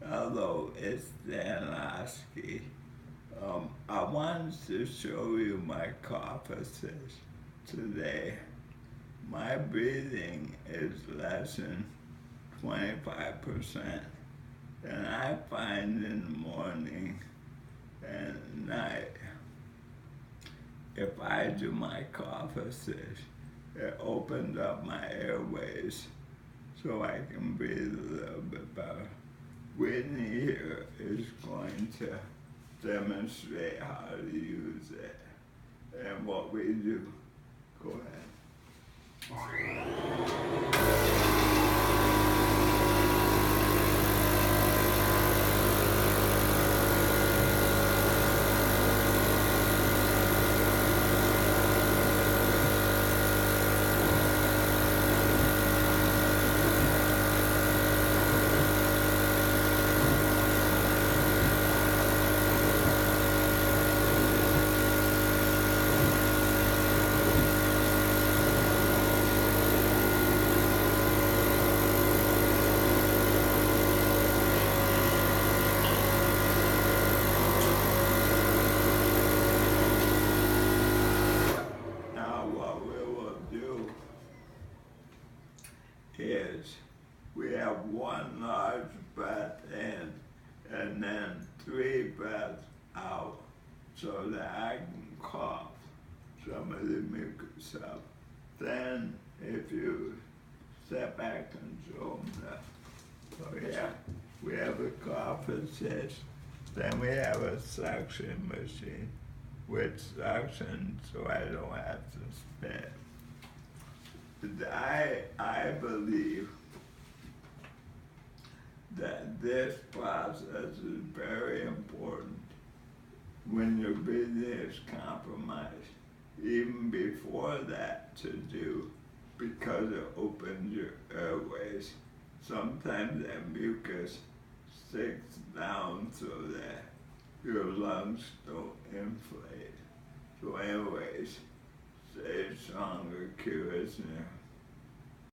Hello, it's Dan Oski. I wanted to show you my cough assist today. My breathing is less than 25%, and I find in the morning and night, if I do my cough assist, it opens up my airways so I can breathe a little bit better. Whitney here is going to demonstrate how to use it and what we do. Go ahead. Now what we will do is we have one large breath in and then 3 breaths out so that I can cough some of the mucus up. Then if you step back and show them that. So yeah, we have a cough assist. Then we have a suction machine with suction so I don't have to spit. I believe that this process is very important when your breathing is compromised, even before that to do, because it opens your airways. Sometimes that mucus sticks down so that your lungs don't inflate. So anyways, stay stronger, keep listening.